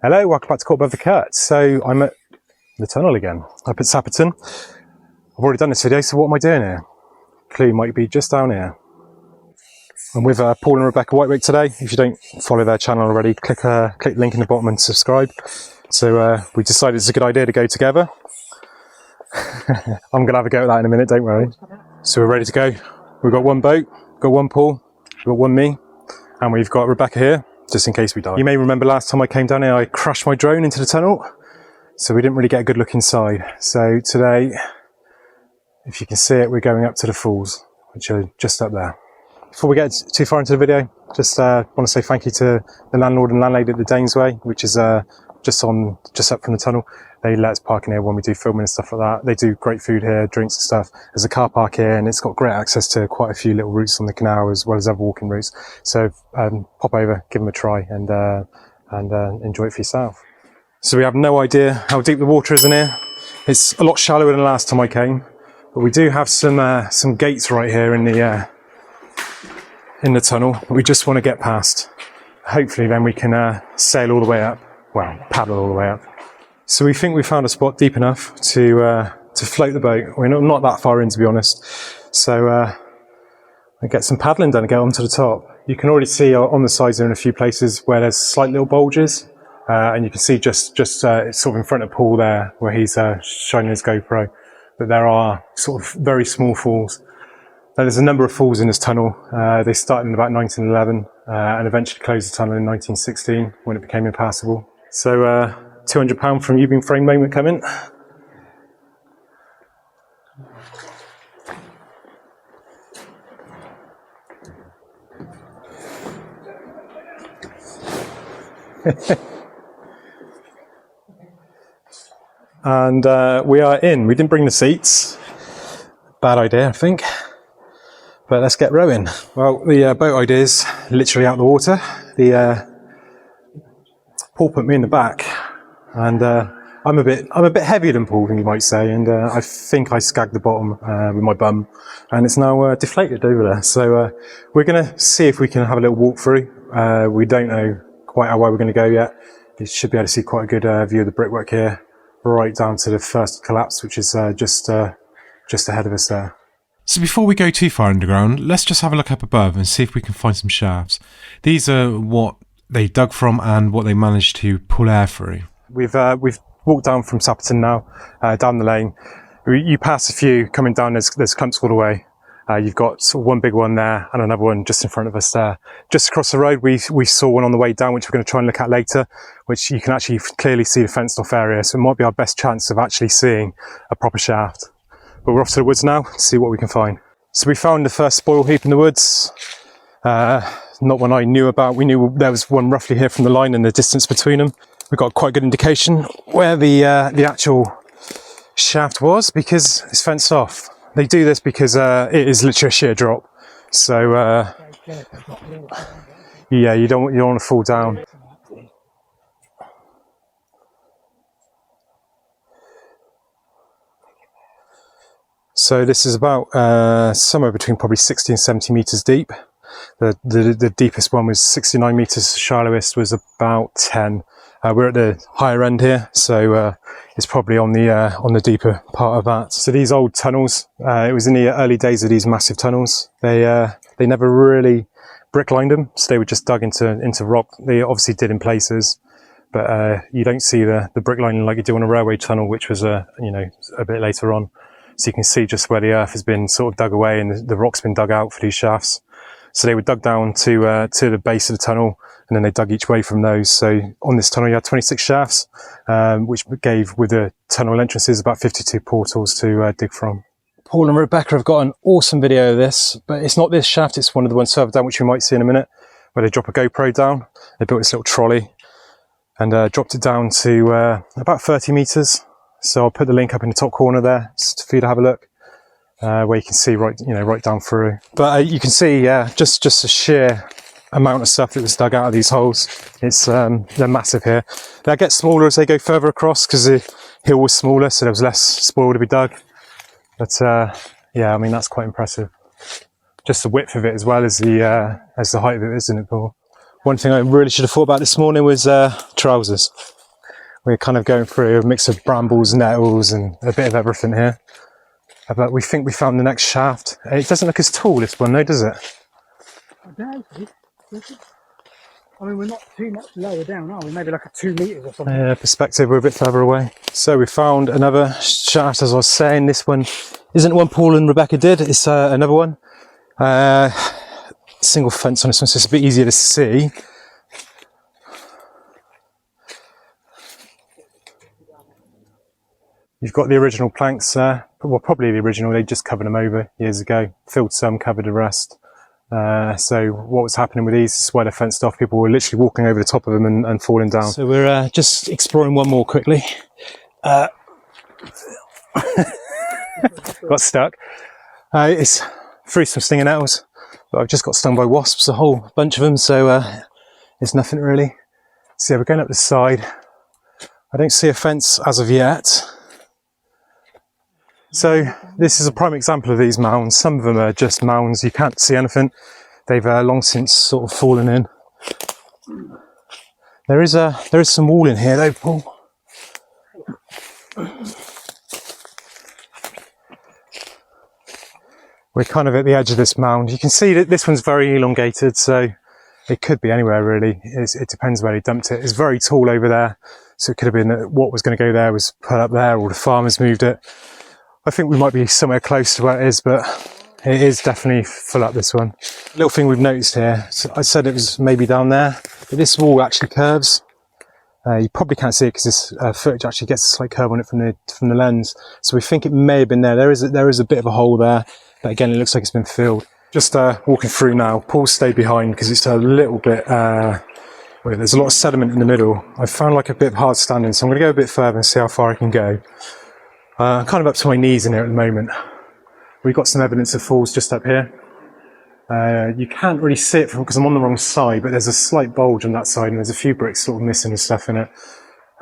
Hello, welcome back to Court Above the Cut. So I'm at the tunnel again, up at Sapperton. I've already done this video, so what am I doing here? Clue might be just down here. I'm with Paul and Rebecca Whitewick today. If you don't follow their channel already, click the link in the bottom and subscribe. So we decided it's a good idea to go together. I'm going to have a go at that in a minute, don't worry. So we're ready to go. We've got one boat, got one Paul, we've got one me, and we've got Rebecca here, just in case we die. You may remember last time I came down here, I crashed my drone into the tunnel, so we didn't really get a good look inside. So today, if you can see it, we're going up to the falls, which are just up there. Before we get too far into the video, just want to say thank you to the landlord and landlady at the Danesway, which is just up from the tunnel. They let us park in here when we do filming and stuff like that. They do great food here, drinks and stuff. There's a car park here, and it's got great access to quite a few little routes on the canal as well as other walking routes. So pop over, give them a try, and enjoy it for yourself. So we have no idea how deep the water is in here. It's a lot shallower than last time I came, but we do have some gates right here in the tunnel that we just want to get past. Hopefully then we can sail all the way up. Well, paddle all the way up. So we think we found a spot deep enough to float the boat. We're not that far in, to be honest. So I get some paddling done and get onto the top. You can already see on the sides there in a few places where there's slight little bulges, and you can see just it's sort of in front of Paul there where he's shining his GoPro. But there are sort of very small falls. Now, there's a number of falls in this tunnel. They started in about 1911 and eventually closed the tunnel in 1916 when it became impassable. So £200 from U-beam frame moment coming. And we are in. We didn't bring the seats. Bad idea, I think. But let's get rowing. Well, the boat idea is literally out the water. Paul put me in the back, and I'm a bit heavier than Paul, you might say, and I think I skagged the bottom with my bum, and it's now deflated over there. So we're going to see if we can have a little walk through. We don't know quite how well we're going to go yet. You should be able to see quite a good view of the brickwork here, right down to the first collapse, which is just ahead of us there. So before we go too far underground, let's just have a look up above and see if we can find some shafts. These are what they dug from and what they managed to pull air through. We've walked down from Sapperton now, down the lane. You pass a few coming down, there's clumps all the way. You've got sort of one big one there and another one just in front of us there. Just across the road we saw one on the way down, which we're going to try and look at later, which you can actually clearly see the fenced off area, so it might be our best chance of actually seeing a proper shaft. But we're off to the woods now to see what we can find. So we found the first spoil heap in the woods. Not one I knew about. We knew there was one roughly here from the line and the distance between them. We got quite a good indication where the actual shaft was because it's fenced off. They do this because it is literally a sheer drop. So yeah, you don't want to fall down. So this is about somewhere between probably 60 and 70 meters deep. The deepest one was 69 meters, the shallowest was about 10. We're at the higher end here, so it's probably on the deeper part of that. So these old tunnels, it was in the early days of these massive tunnels. They never really brick lined them, so they were just dug into rock. They obviously did in places, but you don't see the brick lining like you do on a railway tunnel, which was a bit later on. So you can see just where the earth has been sort of dug away and the rock's been dug out for these shafts. So they were dug down to the base of the tunnel, and then they dug each way from those. So on this tunnel you had 26 shafts, which gave, with the tunnel entrances, about 52 portals to dig from. Paul and Rebecca have got an awesome video of this, but it's not this shaft, it's one of the ones further down, which we might see in a minute, where they drop a GoPro down. They built this little trolley and dropped it down to about 30 meters. So I'll put the link up in the top corner there for you to have a look, where you can see right down through. But you can see, just a sheer amount of stuff that was dug out of these holes. It's they're massive here. They'll get smaller as they go further across because the hill was smaller, so there was less spoil to be dug. But yeah, I mean that's quite impressive. Just the width of it as well as the height of it, isn't it, Paul? One thing I really should have thought about this morning was trousers. We're kind of going through a mix of brambles, nettles and a bit of everything here. But we think we found the next shaft. It doesn't look as tall, this one though, does it? I don't know. I mean, we're not too much lower down, are we? Maybe like a 2 metres or something. Yeah, perspective, we're a bit further away. So we found another shaft, as I was saying. This one isn't the one Paul and Rebecca did, it's another one. Single fence on this one, so it's a bit easier to see. You've got the original planks there. Well, probably the original, they just covered them over years ago. Filled some, covered the rest. So what was happening with these is why they're fenced off. People were literally walking over the top of them and falling down. So we're just exploring one more quickly. Got stuck. It's through some stinging nettles, but I've just got stung by wasps, a whole bunch of them, so it's nothing really. So yeah, we're going up the side. I don't see a fence as of yet. So this is a prime example of these mounds. Some of them are just mounds, you can't see anything. They've long since sort of fallen in. There is some wall in here though, Paul. We're kind of at the edge of this mound. You can see that this one's very elongated, so it could be anywhere really. It depends where they dumped it. It's very tall over there, so it could have been that what was going to go there was put up there, or the farmers moved it. I think we might be somewhere close to where it is, but it is definitely full up, this one. Little thing we've noticed here, so I said it was maybe down there, but this wall actually curves. You probably can't see it because this footage actually gets a slight curve on it from the lens. So we think it may have been there. There is a bit of a hole there, but again, it looks like it's been filled. Just walking through now. Paul stayed behind because it's a little bit, there's a lot of sediment in the middle. I found like a bit of hard standing, so I'm going to go a bit further and see how far I can go. I'm kind of up to my knees in here at the moment. We've got some evidence of falls just up here. You can't really see it because I'm on the wrong side, but there's a slight bulge on that side and there's a few bricks sort of missing and stuff in it.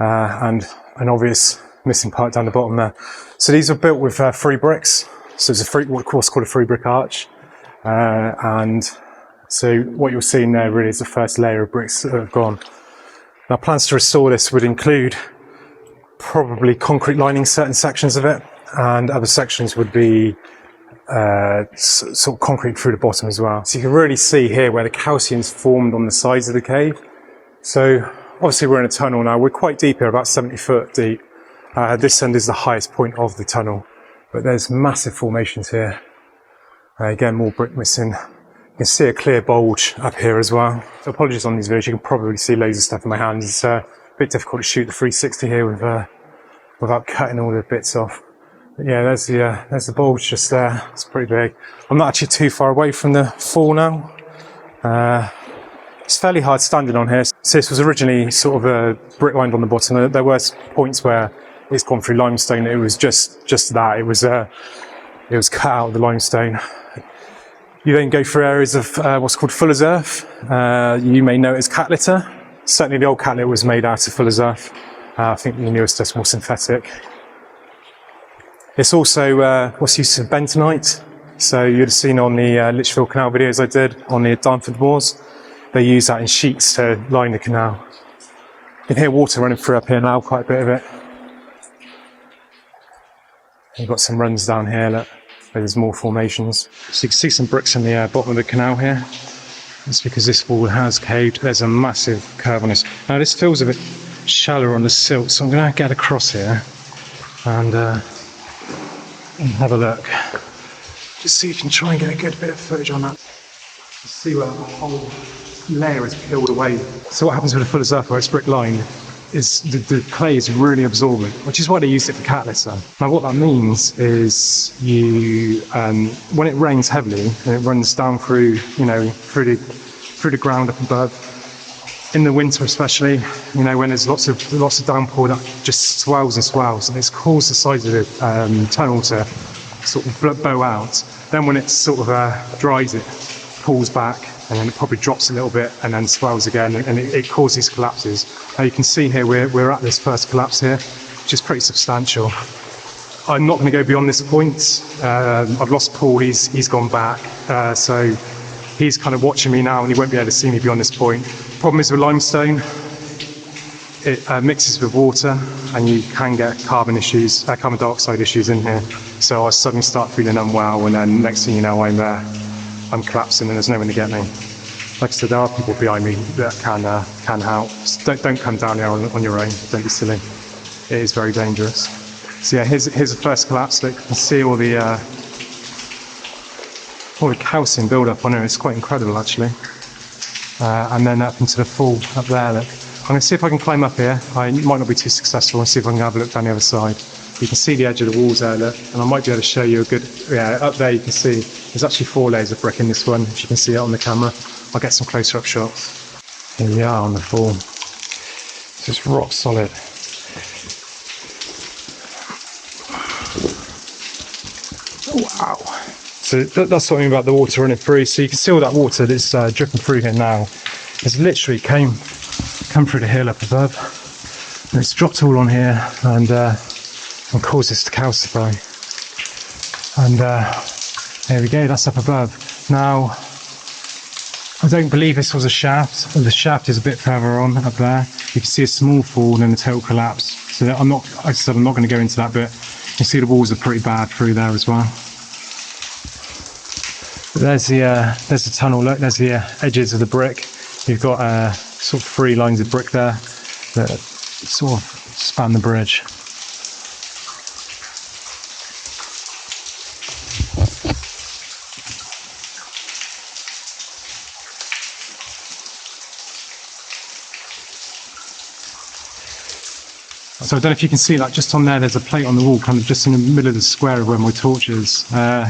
And an obvious missing part down the bottom there. So these are built with 3 bricks. So there's what's called a 3 brick arch. And so what you're seeing there really is the first layer of bricks that have gone. Now plans to restore this would include probably concrete lining certain sections of it, and other sections would be sort of concrete through the bottom as well. So you can really see here where the calcium's formed on the sides of the cave. So obviously we're in a tunnel now. We're quite deep here, about 70 foot deep. This end is the highest point of the tunnel, but there's massive formations here. Again, more brick missing. You can see a clear bulge up here as well. So apologies on these videos, you can probably see loads of stuff in my hands. It's a bit difficult to shoot the 360 here without cutting all the bits off. But yeah, there's the bulge just there. It's pretty big. I'm not actually too far away from the fall now. It's fairly hard standing on here. So this was originally sort of brick lined on the bottom. There were points where it's gone through limestone. It was just that. It was cut out of the limestone. You then go through areas of what's called fuller's earth. You may know it as cat litter. Certainly the old cat litter was made out of fuller's earth. I think the newest stuff's more synthetic. It's also what's used as bentonite. So you'd have seen on the Lichfield Canal videos I did on the Darnford Moors. They use that in sheets to line the canal. You can hear water running through up here now, quite a bit of it. You've got some runs down here, look, where there's more formations. So you can see some bricks in the bottom of the canal here. That's because this wall has caved. There's a massive curve on this. Now this feels a bit shallower on the silt, so I'm going to get across here and have a look. Just so you can try and get a good bit of footage on that. See where the whole layer is peeled away. So what happens with a fuller's earth where it's brick lined is the clay is really absorbent, which is why they use it for cat litter. Now what that means is you, when it rains heavily and it runs down through, through the ground up above, in the winter especially, when there's lots of downpour, that just swells and swells, and it's caused the sides of the tunnel to sort of bow out. Then when it sort of dries, it pulls back, and then it probably drops a little bit and then swells again, and it causes collapses. Now you can see here we're at this first collapse here, which is pretty substantial. I'm not going to go beyond this point. I've lost Paul, he's gone back, so he's kind of watching me now and he won't be able to see me beyond this point. Problem is with limestone, it mixes with water and you can get carbon dioxide issues in here. So I suddenly start feeling unwell, and then next thing you know I'm collapsing and there's no one to get me. Like I said, there are people behind me that can help. So don't come down here on your own, don't be silly. It is very dangerous. So yeah, here's the first collapse. Look, you can see all the calcium build-up on here. It's quite incredible actually. And then up into the fall up there, look. I'm going to see if I can climb up here. I might not be too successful. I'll see if I can have a look down the other side. You can see the edge of the walls there, look, and I might be able to show you a good, yeah, up there you can see there's actually 4 layers of brick in this one, if you can see it on the camera. I'll get some closer up shots. Here we are on the fall. It's just rock solid. Wow. So that's something about the water running through. So you can see all that water that's dripping through here now. It's literally come through the hill up above, and it's dropped all on here and caused this to calcify. And there we go, that's up above. Now, I don't believe this was a shaft. The shaft is a bit further on up there. You can see a small fall and then a total collapse. So I'm not going to go into that bit. You can see the walls are pretty bad through there as well. There's the tunnel. Look, there's the edges of the brick. You've got sort of 3 lines of brick there that sort of span the bridge. So I don't know if you can see that just on there, there's a plate on the wall kind of just in the middle of the square of where my torch is.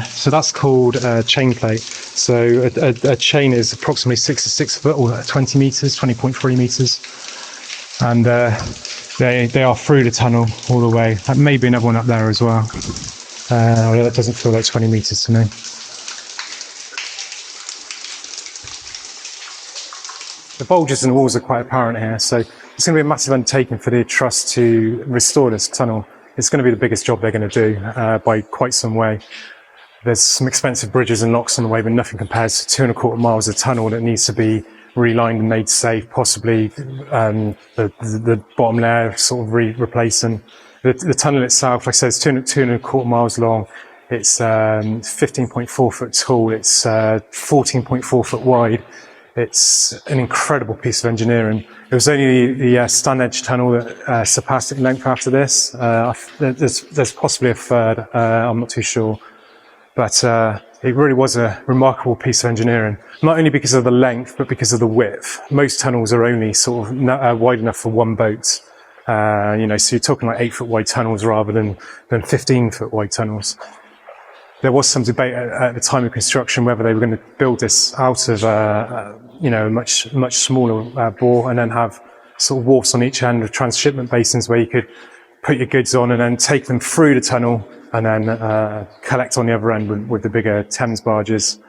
So that's called a chain plate. So a chain is approximately 66 foot or 20 metres, 20.3 metres. And they are through the tunnel all the way. That may be another one up there as well. Although that doesn't feel like 20 metres to me. The bulges in the walls are quite apparent here, so it's going to be a massive undertaking for the trust to restore this tunnel. It's going to be the biggest job they're going to do by quite some way. There's some expensive bridges and locks on the way, but nothing compares to 2.25 miles of tunnel that needs to be relined and made safe, possibly the bottom layer sort of replacing. The tunnel itself, like I said, it's 2.25 miles long. It's 15.4 foot tall. It's 14.4 foot wide. It's an incredible piece of engineering. It was only the Stand Edge tunnel that surpassed it in length after this. There's possibly a third, I'm not too sure. But it really was a remarkable piece of engineering, not only because of the length, but because of the width. Most tunnels are only sort of wide enough for one boat. So you're talking like 8 foot wide tunnels rather than 15 foot wide tunnels. There was some debate at the time of construction whether they were going to build this out of a much smaller bore and then have sort of wharfs on each end of transshipment basins where you could put your goods on and then take them through the tunnel and then collect on the other end with the bigger Thames barges,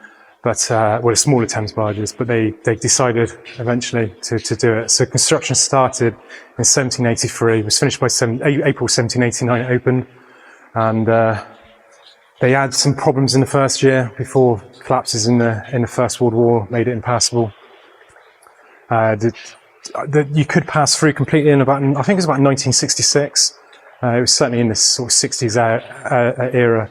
the smaller Thames barges. But they decided eventually to do it. So construction started in 1783, was finished by April 1789. It opened, and they had some problems in the first year before collapses in the First World War made it impassable. You could pass through completely in I think it was about 1966. It was certainly in this sort of 60s era.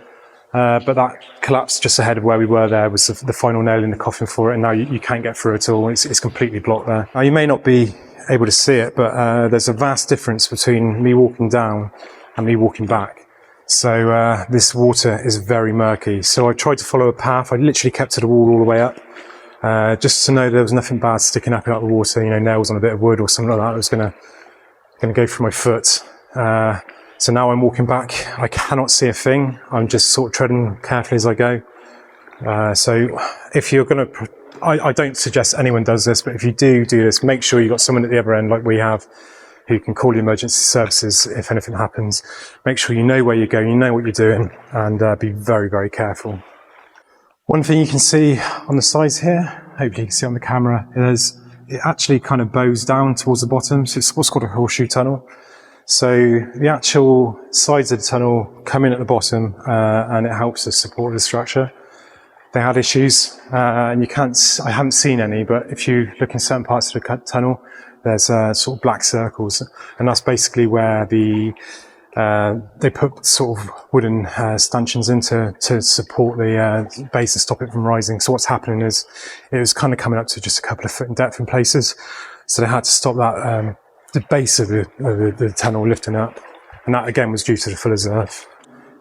But that collapse just ahead of where we were there was the final nail in the coffin for it, and now you can't get through at all. It's completely blocked there. Now you may not be able to see it, but there's a vast difference between me walking down and me walking back. So this water is very murky. So I tried to follow a path. I literally kept to the wall all the way up, just to know there was nothing bad sticking up out of the water. Nails on a bit of wood or something like that. It was going to go through my foot. So now I'm walking back. I cannot see a thing. I'm just sort of treading carefully as I go. So if you're going to, I don't suggest anyone does this, but if you do this, make sure you've got someone at the other end like we have, who can call the emergency services if anything happens. Make sure you know where you're going, you know what you're doing, and be very, very careful. One thing you can see on the sides here, hopefully you can see on the camera, is it actually kind of bows down towards the bottom. So it's what's called a horseshoe tunnel. So the actual sides of the tunnel come in at the bottom, and it helps to support the structure. they had issues, and I haven't seen any, but if you look in certain parts of the tunnel, there's sort of black circles, and that's basically where they put sort of wooden stanchions in to support the base and stop it from rising. So what's happening is it was kind of coming up to just a couple of foot in depth in places, so they had to stop that the base of the tunnel lifting up, and that again was due to the fuller's earth.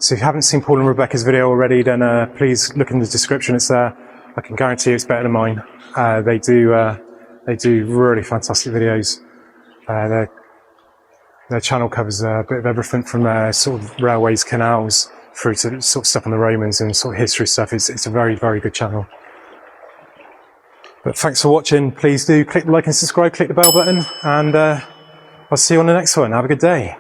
So if you haven't seen Paul and Rebecca's video already, then please look in the description. It's there. I can guarantee it's better than mine. They do really fantastic videos. Their channel covers a bit of everything from sort of railways, canals, through to sort of stuff on the Romans and sort of history stuff. It's a very, very good channel. But thanks for watching. Please do click the like and subscribe, click the bell button, and I'll see you on the next one. Have a good day.